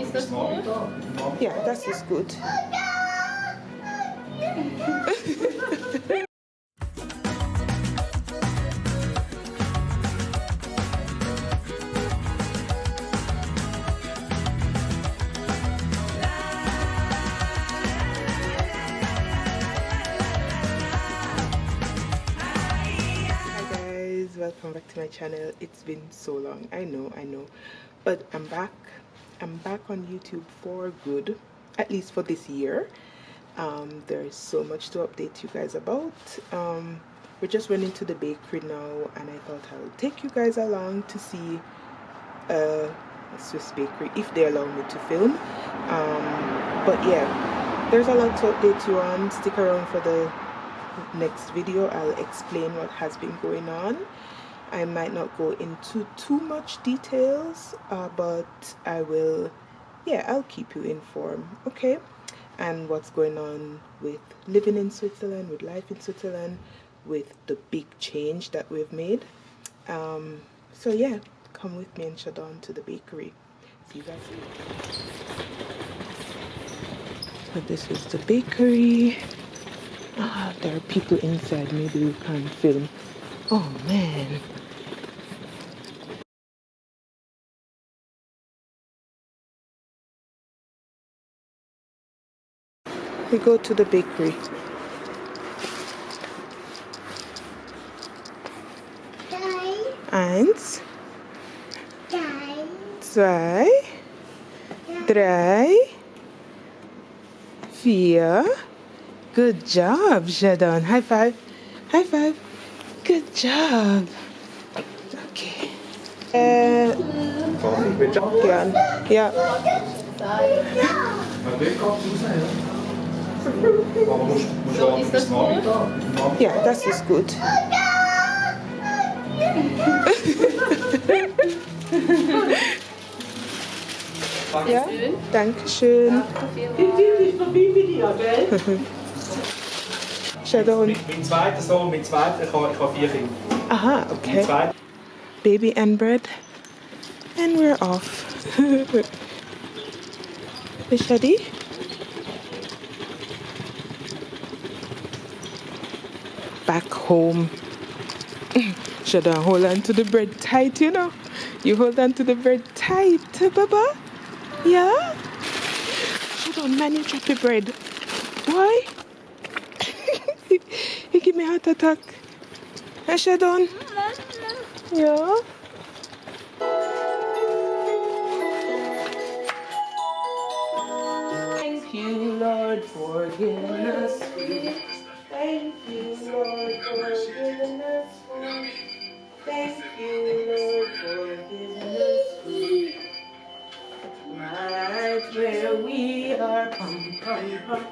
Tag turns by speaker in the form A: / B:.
A: Ist das gut?
B: Ja, das ist gut. Welcome back to my channel. It's been so long, I know, but I'm back on YouTube for good, at least for this year. There's so much to update you guys about. We're just running to the bakery now, and I thought I'll take you guys along to see a Swiss bakery if they allow me to film. But yeah, there's a lot to update you on. Stick around for the next video. I'll explain what has been going on. I might not go into too much details, but I will, yeah, I'll keep you informed, okay? And what's going on with living in Switzerland, with life in Switzerland, with the big change that we've made. So yeah, come with me and shut on to the bakery. See you guys later. So this is the bakery. There are people inside, maybe we can film. Oh man. We go to the bakery. Eins, zwei, drei, vier. Good job, Jadon. High five. High five. Good job. Okay. Ja.
A: Ist das gut?
B: Ja, das ist gut. Ja, danke schön. Shadow.
C: Mein zweiter Sohn, ich habe 4 Kinder.
B: Aha, okay. Baby and bread. And we're off. Shadi? Back home. Should I hold on to the bread tight, you know? You hold on to the bread tight, Baba? Yeah? Should I man, you drop the bread. Why? You give me a heart attack. Shadon? Yeah? Thank you, Lord, for giving us food. Thank you, Lord, for giving us food. Thank you, Lord, for giving us food. Right where we are. Pum, pum, pum.